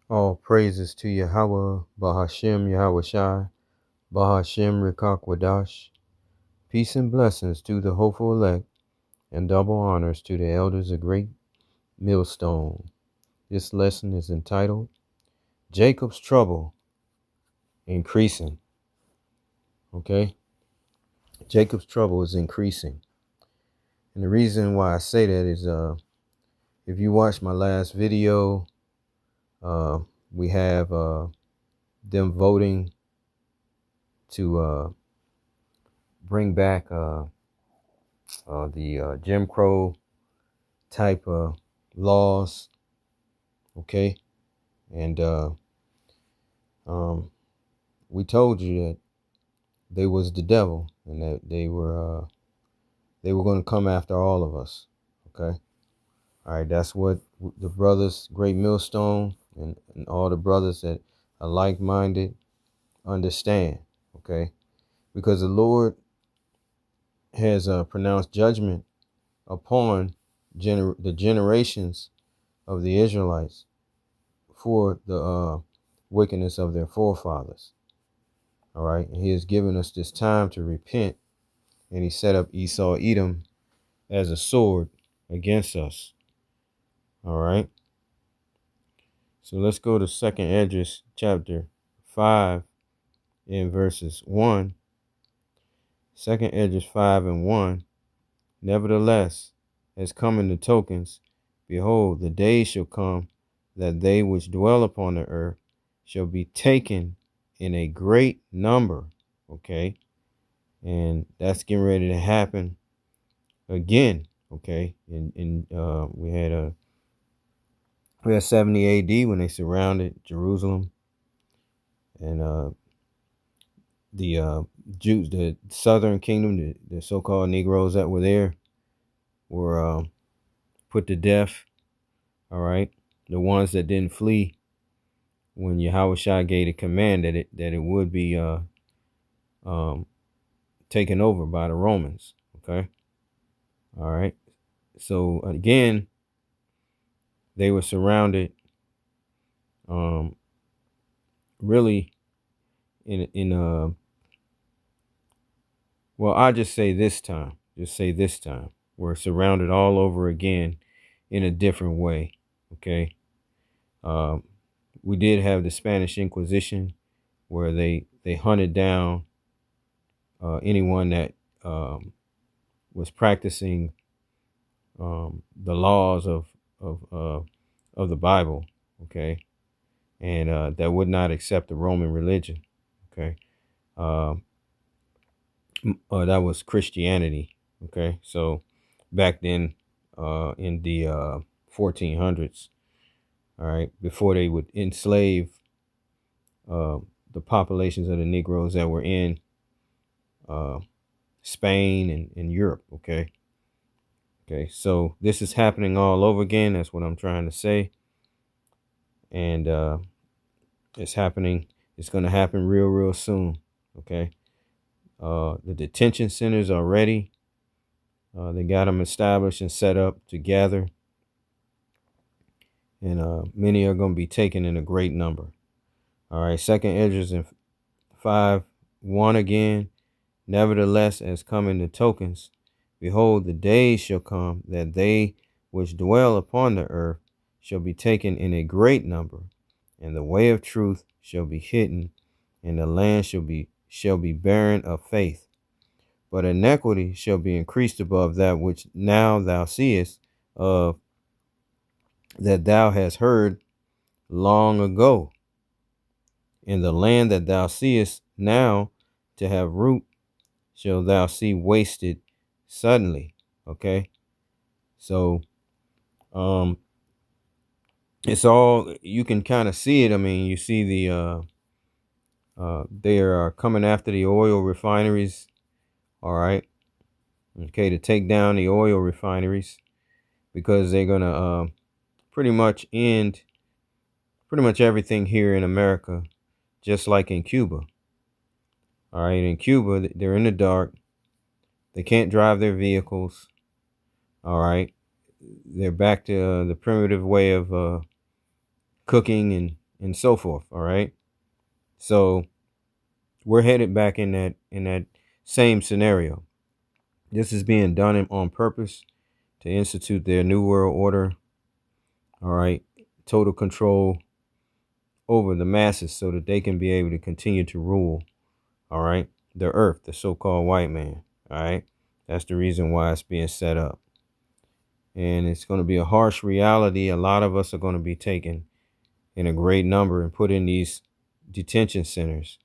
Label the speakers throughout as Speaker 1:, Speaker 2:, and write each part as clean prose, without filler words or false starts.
Speaker 1: All praises to Yahweh, Bahashem Yahweh Shai, Bahashem Rikakwadash. Peace and blessings to the hopeful elect, and double honors to the elders of Great Millstone. This lesson is entitled Jacob's Trouble Increasing. Okay? Jacob's trouble is increasing. And the reason why I say that is if you watched my last video, we have them voting to bring back the Jim Crow type of laws, okay? And we told you that they was the devil and that they were going to come after all of us, okay? All right, that's what the brothers, Great Millstone, and all the brothers that are like-minded understand, okay? Because the Lord has pronounced judgment upon the generations of the Israelites for the wickedness of their forefathers. All right. And he has given us this time to repent. And he set up Esau Edom as a sword against us. All right. So let's go to 2nd Esdras chapter 5 in verses 1. 2nd Esdras 5 and 1. Nevertheless, as come in the tokens, behold, the days shall come that they which dwell upon the earth shall be taken in a great number. Okay. And that's getting ready to happen again. Okay. And we had 70 AD when they surrounded Jerusalem, and the Jews, the southern kingdom, the so-called Negroes that were there were put to death. All right. The ones that didn't flee when Yahushua gave a command that it would be taken over by the Romans. Okay. All right. So again, they were surrounded really in well, I just say this time. We're surrounded all over again in a different way. Okay. We did have the Spanish Inquisition where they hunted down anyone that was practicing the laws of the Bible, okay, and that would not accept the Roman religion, okay. That was Christianity, okay. So back then, in the 1400s, all right, before they would enslave the populations of the Negroes that were in Spain and Europe, okay. Okay, so this is happening all over again. That's what I'm trying to say. And it's happening. It's going to happen real soon. Okay. The detention centers are ready. They got them established and set up to gather. And many are going to be taken in a great number. All right. 2nd Esdras 5:1 again. Nevertheless, as coming the tokens, behold, the days shall come that they which dwell upon the earth shall be taken in a great number, and the way of truth shall be hidden, and the land shall be barren of faith. But iniquity shall be increased above that which now thou seest, of that thou hast heard long ago. In the land that thou seest now to have root, shall thou see wasted suddenly. Okay. So it's all, you can kind of see it. I mean, you see they are coming after the oil refineries. All right. Okay, to take down the oil refineries, because they're gonna pretty much end pretty much everything here in America, just like in Cuba. All right, in Cuba, they're in the dark. They can't drive their vehicles. All right, they're back to the primitive way of cooking and so forth. All right. So we're headed back in that same scenario. This is being done on purpose to institute their new world order. All right. Total control over the masses so that they can be able to continue to rule. All right. The earth, the so-called white man. All right. That's the reason why it's being set up. And it's going to be a harsh reality. A lot of us are going to be taken in a great number and put in these detention centers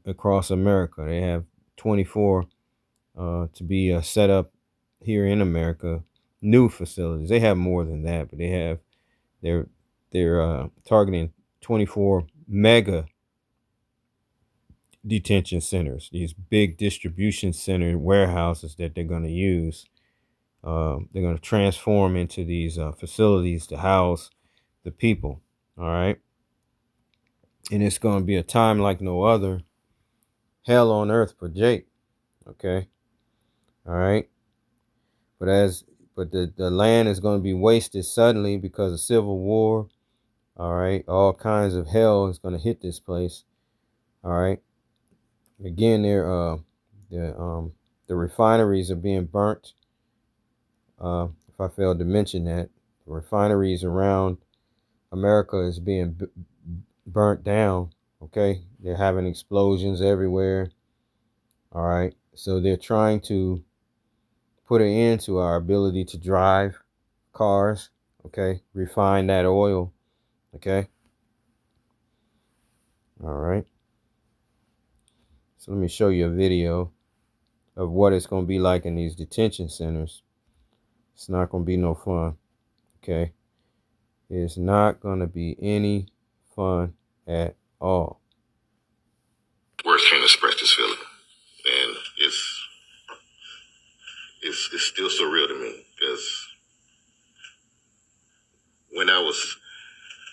Speaker 1: across America. They have 24 to be set up here in America, new facilities. They have more than that, but they're targeting 24 mega detention centers, these big distribution center warehouses that they're going to use. They're going to transform into these facilities to house the people. All right. And it's going to be a time like no other. Hell on earth for Jake. Okay. All right. But the land is going to be wasted suddenly because of civil war. All right. All kinds of hell is going to hit this place. All right. Again, the refineries are being burnt. If I failed to mention that, the refineries around America is being burnt down. Okay. They're having explosions everywhere. All right. So they're trying to put an end to our ability to drive cars. Okay. Refine that oil. Okay. All right. So let me show you a video of what it's going to be like in these detention centers. It's not going to be no fun. Okay. It's not going to be any fun at all.
Speaker 2: Words can't express this feeling. And it's still surreal to me because when I was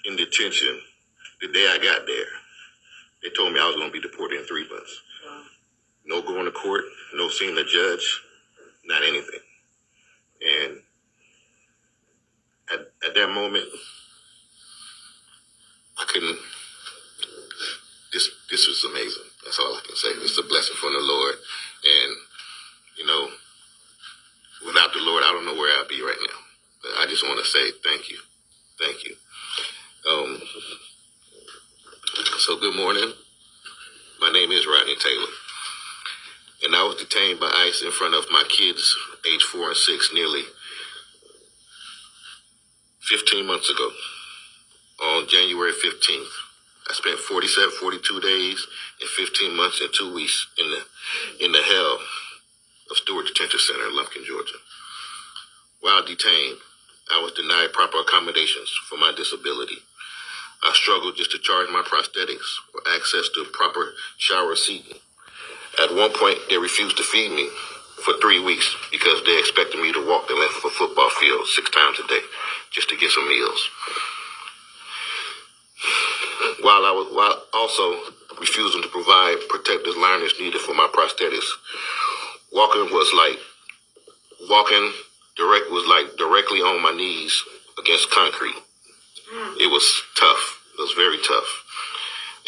Speaker 2: in detention, the day I got there, they told me I was going to be deported in 3 months. No going to court, no seeing the judge, not anything. And at that moment, I couldn't. This was amazing. That's all I can say. It's a blessing from the Lord, and without the Lord, I don't know where I'd be right now. But I just want to say thank you. So good morning. My name is Rodney Taylor, and I was detained by ICE in front of my kids, age 4 and 6, nearly 15 months ago, on January 15th. I spent 42 days and 15 months and 2 weeks in the hell of Stewart Detention Center in Lumpkin, Georgia. While detained, I was denied proper accommodations for my disability. I struggled just to charge my prosthetics or access to proper shower seating. At one point, they refused to feed me for 3 weeks because they expected me to walk the length of a football field 6 times a day just to get some meals. While also refusing to provide protective liners needed for my prosthetics. Walking was like directly on my knees against concrete. It was tough. It was very tough.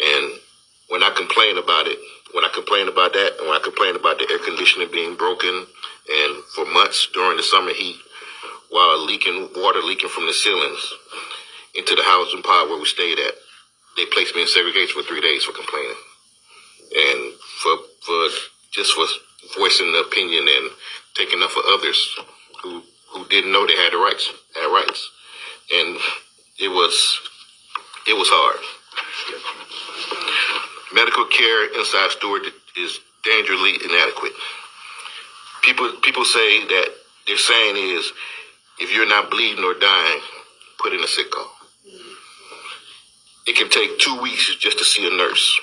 Speaker 2: And when I complained about it, when I complained about that, and when I complained about the air conditioning being broken, and for months during the summer heat, while water leaking from the ceilings into the housing pod where we stayed at, they placed me in segregation for 3 days for complaining. And for voicing the opinion and taking up for others who didn't know they had rights. And it was hard. Medical care inside Stewart is dangerously inadequate. People say that their saying is, if you're not bleeding or dying, put in a sick call. It can take 2 weeks just to see a nurse,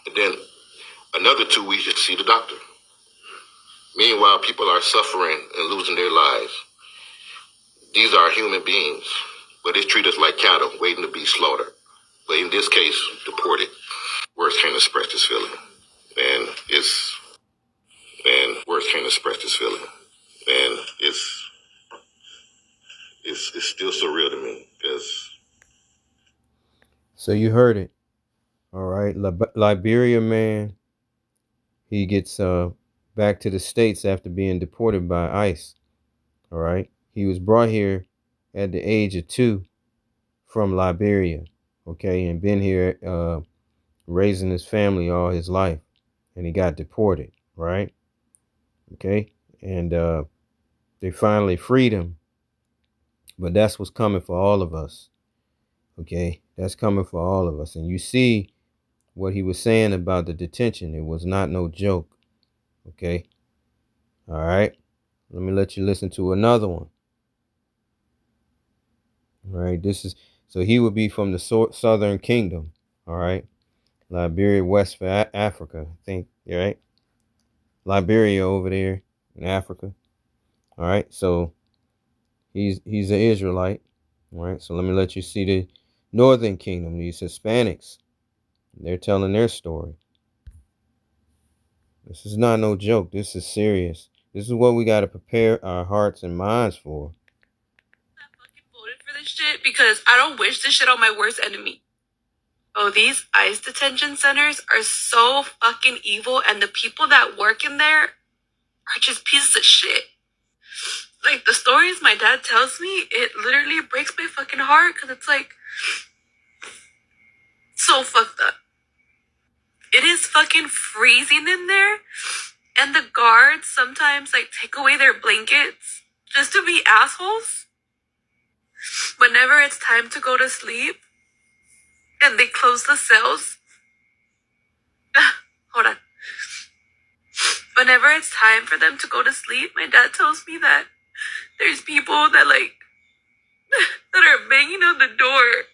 Speaker 2: and then another 2 weeks just to see the doctor. Meanwhile, people are suffering and losing their lives. These are human beings, but they treat us like cattle waiting to be slaughtered. But in this case, deported. Words can't express this feeling. And words can't express this feeling. And it's still surreal to me because
Speaker 1: So you heard it. All right. Liberia man, he gets back to the States after being deported by ICE. All right. He was brought here at the age of 2 from Liberia. Okay. And been here raising his family all his life. And he got deported. Right. Okay. And they finally freed him. But that's what's coming for all of us. Okay. That's coming for all of us. And you see what he was saying about the detention. It was not no joke. Okay. All right. Let me let you listen to another one. All right. This is so he would be from the Southern Kingdom. All right. Liberia, West Africa, I think. Right. Liberia over there in Africa. All right. So he's an Israelite. All right. So let me let you see the Northern Kingdom. These Hispanics. They're telling their story. This is not no joke. This is serious. This is what we got to prepare our hearts and minds for.
Speaker 3: I fucking voted for this shit because I don't wish this shit on my worst enemy. Oh, these ICE detention centers are so fucking evil, and the people that work in there are just pieces of shit. Like, the stories my dad tells me, it literally breaks my fucking heart because it's like so fucked up. It is fucking freezing in there, and the guards sometimes like take away their blankets just to be assholes. Whenever it's time to go to sleep and they close the cells, hold on. Whenever it's time for them to go to sleep, my dad tells me that there's people that like that are banging on the door,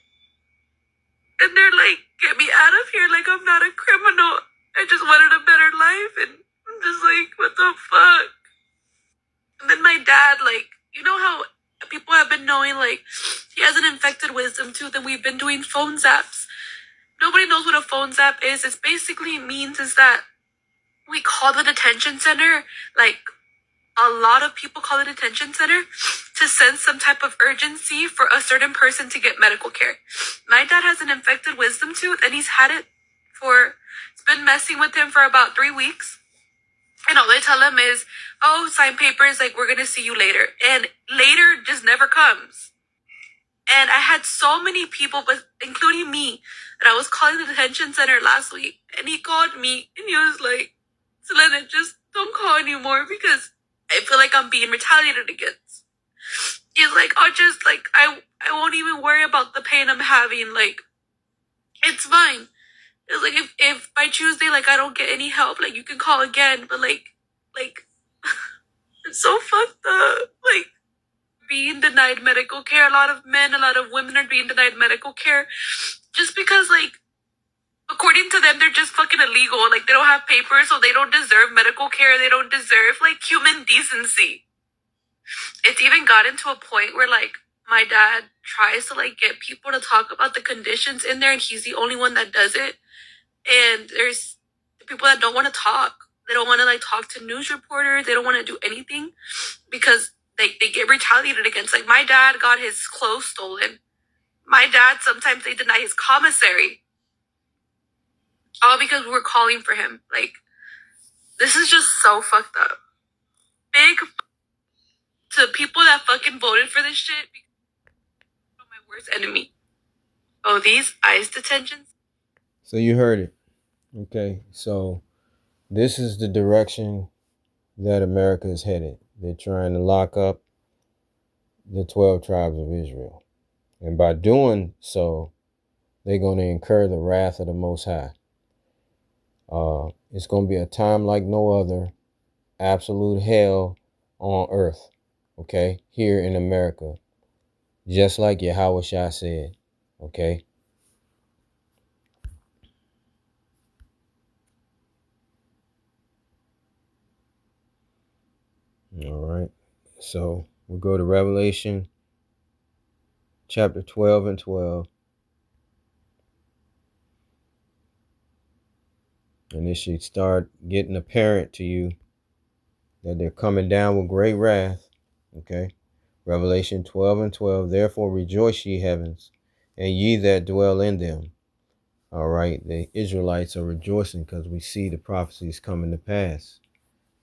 Speaker 3: and they're like, "Get me out of here! Like, I'm not a criminal. I just wanted a better life." And I'm just like, what the fuck? And then my dad, like, you know how people have been knowing, like, he has an infected wisdom tooth, and we've been doing phone zaps. Nobody knows what a phone zap is. It basically means is that we call the detention center, like, a lot of people call the detention center to sense some type of urgency for a certain person to get medical care. My dad has an infected wisdom tooth, and he's had it it's been messing with him for about 3 weeks. And all they tell him is, oh, sign papers, like, we're going to see you later. And later just never comes. And I had so many people, but including me, that I was calling the detention center last week. And he called me, and he was like, Selena, just don't call anymore because I feel like I'm being retaliated against. He's like, oh, just, like, I won't even worry about the pain I'm having. Like, it's fine. It's like, if by Tuesday, like, I don't get any help, like, you can call again. But, like, it's so fucked up. Like, being denied medical care. A lot of men, a lot of women are being denied medical care just because, like, according to them, they're just fucking illegal. Like, they don't have papers, so they don't deserve medical care. They don't deserve, like, human decency. It's even gotten to a point where, like, my dad tries to, like, get people to talk about the conditions in there, and he's the only one that does it. And there's people that don't want to talk. They don't want to, like, talk to news reporters. They don't want to do anything because they get retaliated against. Like, my dad got his clothes stolen. My dad, sometimes they deny his commissary. All because we were calling for him. Like, this is just so fucked up. Big to people that fucking voted for this shit because my worst enemy. Oh, these ICE detentions.
Speaker 1: So you heard it. Okay. So this is the direction that America is headed. They're trying to lock up the 12 tribes of Israel. And by doing so, they're going to incur the wrath of the Most High. It's going to be a time like no other, absolute hell on earth, okay, here in America, just like Yahweh Shah said, okay? All right, so we'll go to Revelation chapter 12 and 12. And it should start getting apparent to you that they're coming down with great wrath. Okay. Revelation 12 and 12. Therefore rejoice, ye heavens, and ye that dwell in them. All right. The Israelites are rejoicing because we see the prophecies coming to pass.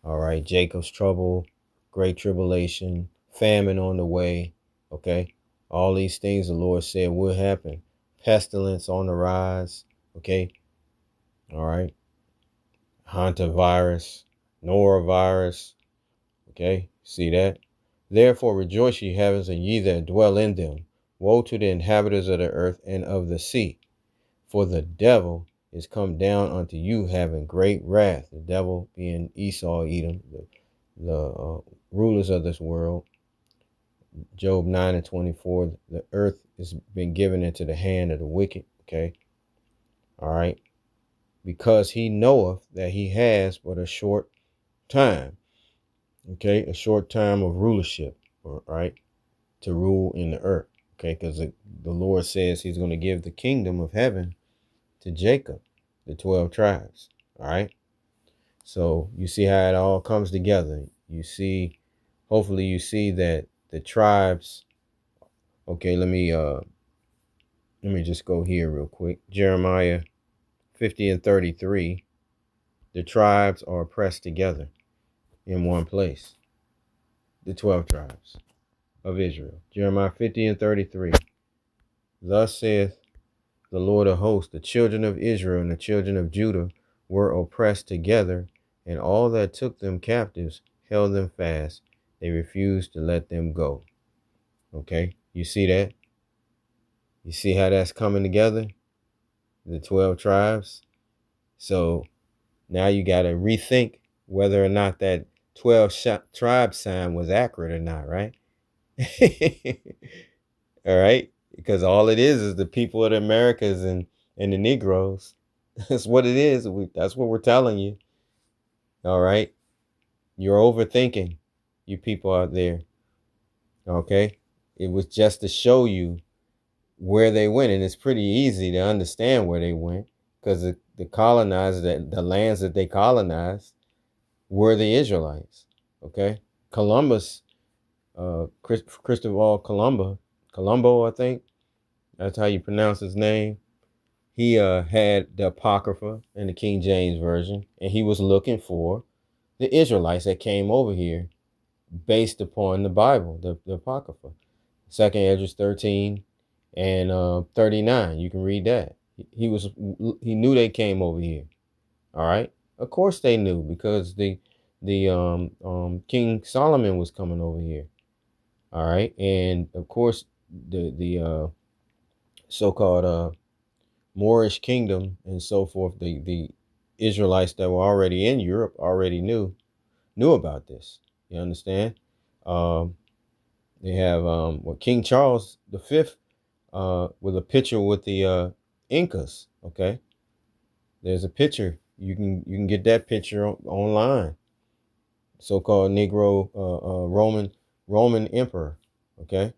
Speaker 1: All right. Jacob's trouble, great tribulation, famine on the way. Okay. All these things the Lord said will happen. Pestilence on the rise. Okay. All right. Hantavirus, norovirus. Okay. See that? Therefore rejoice, ye heavens, and ye that dwell in them. Woe to the inhabitants of the earth and of the sea. For the devil is come down unto you having great wrath. The devil being Esau, Edom, the rulers of this world. Job 9:24. The earth has been given into the hand of the wicked. Okay. All right. Because he knoweth that he has but a short time. Okay. A short time of rulership. All right. To rule in the earth. Okay. Because the Lord says he's going to give the kingdom of heaven to Jacob, the 12 tribes. All right. So you see how it all comes together. You see, hopefully you see that the tribes. Okay, let me just go here real quick. Jeremiah 50 and 33. The tribes are pressed together in one place. The 12 tribes of Israel. Jeremiah 50 and 33. Thus saith the Lord of hosts, the children of Israel and the children of Judah were oppressed together, and all that took them captives held them fast. They refused to let them go. Okay, you see that? You see how that's coming together? The 12 tribes. So now you got to rethink whether or not that 12 tribe sign was accurate or not, right? All right, because all it is the people of the Americas and the Negroes. That's what it is. That's what we're telling you. All right, you're overthinking, you people out there. Okay, it was just to show you where they went, and it's pretty easy to understand where they went because the colonized, the lands that they colonized were the Israelites. Okay, Columbus, Christopher Colombo, I think that's how you pronounce his name. He had the Apocrypha and the King James Version, and he was looking for the Israelites that came over here based upon the Bible, the Apocrypha. Second Esdras 13 and 39. You can read that. He knew they came over here. All right. Of course they knew because the King Solomon was coming over here. All right. And of course the so-called Moorish kingdom and so forth, the Israelites that were already in Europe already knew about this. You understand? Um, they have King Charles V with a picture with the Incas. Okay, there's a picture. You can get that picture online. So-called Negro Roman emperor. Okay,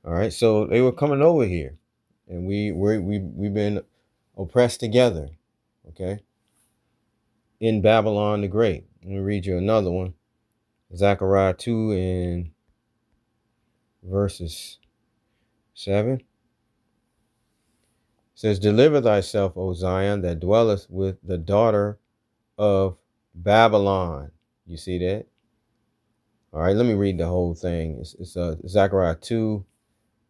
Speaker 1: all right. So they were coming over here, and we've been oppressed together. Okay, in Babylon the Great. Let me read you another one. Zechariah 2 and verses 7. Says, deliver thyself, O Zion, that dwelleth with the daughter of Babylon. You see that? All right, let me read the whole thing. It's Zechariah 2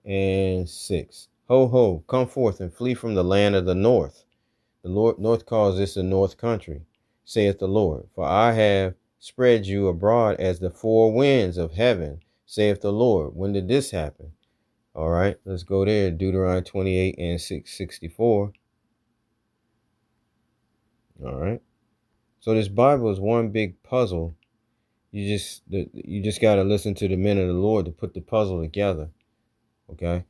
Speaker 1: and 6. Ho, ho, come forth and flee from the land of the north. The North calls this the north country, saith the Lord. For I have spread you abroad as the four winds of heaven, saith the Lord. When did this happen? All right, let's go there. Deuteronomy 28 and 664. All right. So this Bible is one big puzzle. You just got to listen to the men of the Lord to put the puzzle together. Okay.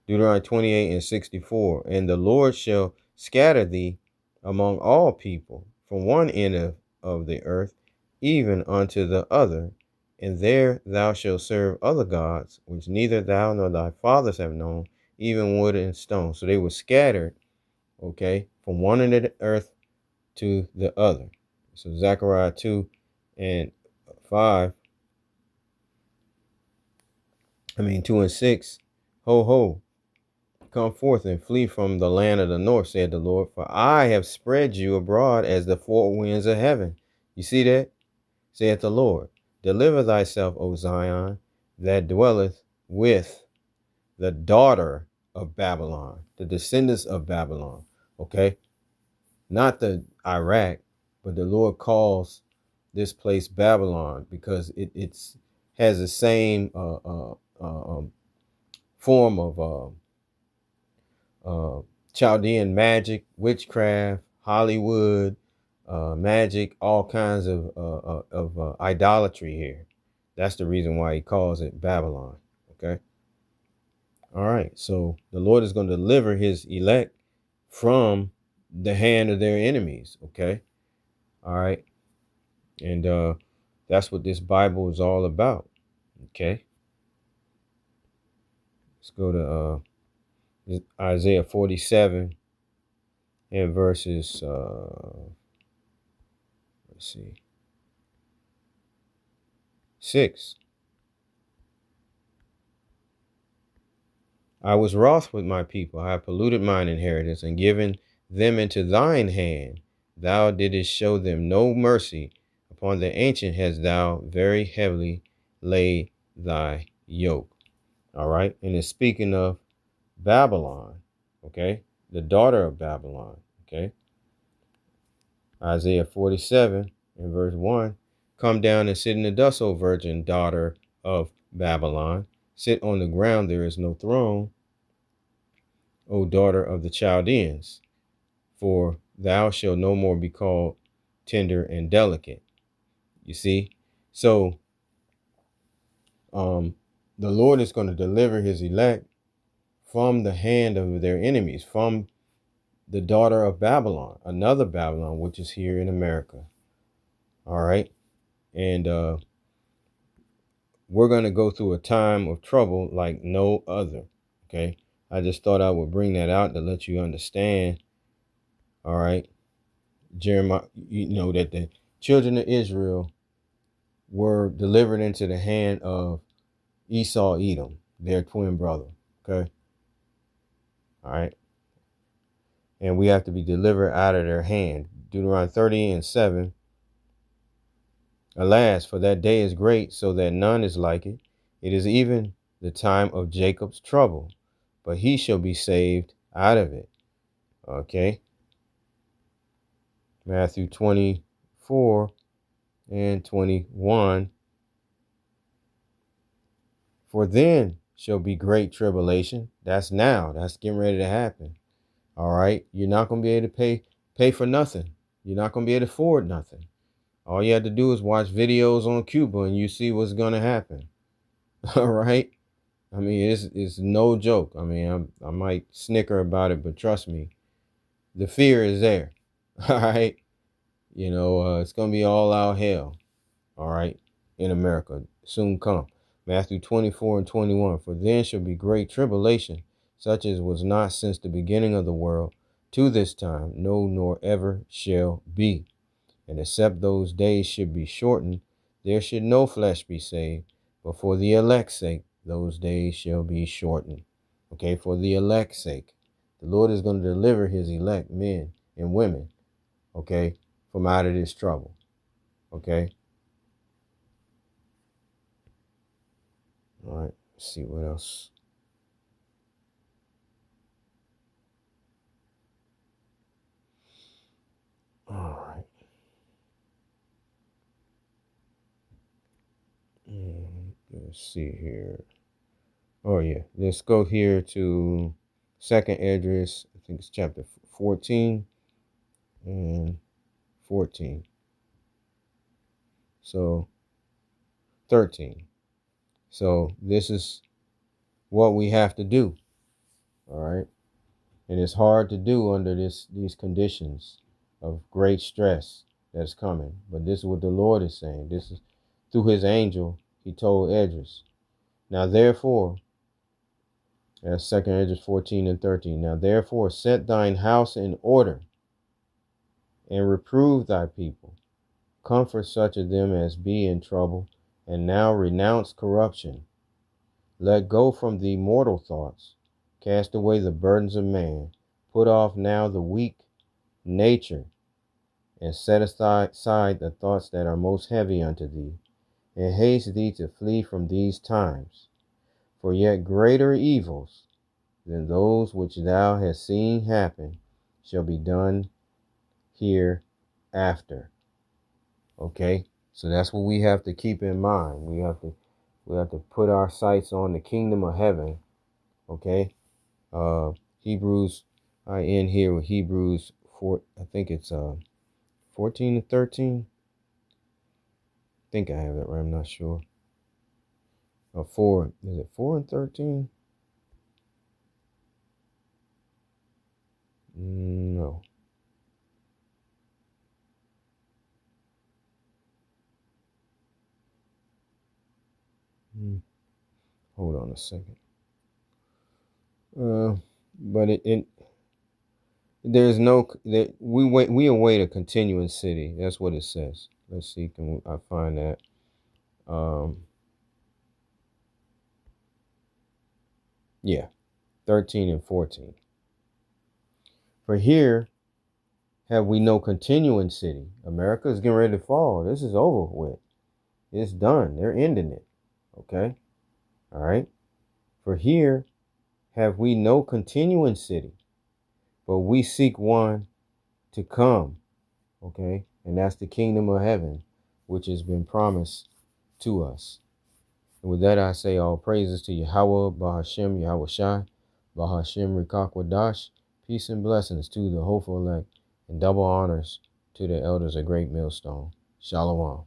Speaker 1: Deuteronomy 28 and 64. And the Lord shall scatter thee among all people from one end of the earth, even unto the other. And there thou shalt serve other gods, which neither thou nor thy fathers have known, even wood and stone. So they were scattered, okay, from one end of the earth to the other. So Zechariah 2 and 5, 2 and 6, ho, ho, come forth and flee from the land of the north, said the Lord, for I have spread you abroad as the four winds of heaven. You see that? Saith the Lord. Deliver thyself, O Zion, that dwelleth with the daughter of Babylon, the descendants of Babylon. Okay? Not the Iraq, but the Lord calls this place Babylon because it's has the same form of Chaldean magic, witchcraft, Hollywood, magic, all kinds of idolatry here. That's the reason why he calls it Babylon. Okay. All right. So the Lord is going to deliver his elect from the hand of their enemies. Okay. All right. And that's what this Bible is all about. Okay. Let's go to Isaiah 47 and verses, let's see, 6. I was wroth with my people. I have polluted mine inheritance and given them into thine hand. Thou didst show them no mercy. Upon the ancient hast thou very heavily laid thy yoke. All right. And it's speaking of Babylon. Okay. The daughter of Babylon. Okay. Isaiah 47 and verse 1. Come down and sit in the dust, O virgin daughter of Babylon. Sit on the ground, there is no throne, O daughter of the Chaldeans, for thou shalt no more be called tender and delicate. You see? So the Lord is going to deliver his elect from the hand of their enemies, from the daughter of Babylon, another Babylon, which is here in America. All right. And we're going to go through a time of trouble like no other. Okay. I just thought I would bring that out to let you understand. All right. Jeremiah, you know, that the children of Israel were delivered into the hand of Esau, Edom, their twin brother. Okay. All right. And we have to be delivered out of their hand. Deuteronomy 30 and 7. Alas, for that day is great, so that none is like it. It is even the time of Jacob's trouble, but he shall be saved out of it. Okay. Matthew 24 and 21. For then shall be great tribulation. That's now. That's getting ready to happen. All right. You're not going to be able to pay for nothing. You're not going to be able to afford nothing. All you have to do is watch videos on Cuba and you see what's going to happen. All right. I mean, it's no joke. I mean, I might snicker about it, but trust me, the fear is there. All right. You know, it's going to be all out hell. All right. In America. Soon come. Matthew 24 and 21. For then shall be great tribulation, such as was not since the beginning of the world to this time, no, nor ever shall be. And except those days should be shortened, there should no flesh be saved. But for the elect's sake, those days shall be shortened. Okay, for the elect's sake. The Lord is going to deliver his elect men and women, okay, from out of this trouble. Okay. All right, let's see what else. All right. Let's see here. Oh, yeah. Let's go here to second Esdras. I think it's chapter 14 and 14. So 13. So this is what we have to do. All right. And it's hard to do under these conditions of great stress that's coming. But this is what the Lord is saying. This is through his angel. He told Esdras. Now, therefore, that's 2 Esdras 14 and 13. Now, therefore, set thine house in order and reprove thy people. Comfort such of them as be in trouble, and now renounce corruption. Let go from thee mortal thoughts, Cast away the burdens of man. Put off now the weak nature, and set aside the thoughts that are most heavy unto thee, and haste thee to flee from these times. For yet greater evils than those which thou hast seen happen shall be done hereafter. Okay, so that's what we have to keep in mind. We have to put our sights on the kingdom of heaven. Okay, Hebrews. I end here with Hebrews 4. I think it's 14 and 13. I think I have that right. I'm not sure. 4. Is it 4 and 13? No. Hold on a second. But there's no that we await a continuing city. That's what it says. Let's see. Can I find that? Yeah, 13 and 14. For here have we no continuing city. America is getting ready to fall. This is over with. It's done. They're ending it. Okay. All right. For here have we no continuing city, but we seek one to come. Okay. And that's the kingdom of heaven, which has been promised to us. And with that, I say all praises to Yahweh, Bahashem, Yahweh Shai, Bahashem, Rikakwadash. Peace and blessings to the hopeful elect, and double honors to the elders of Great Millstone. Shalom.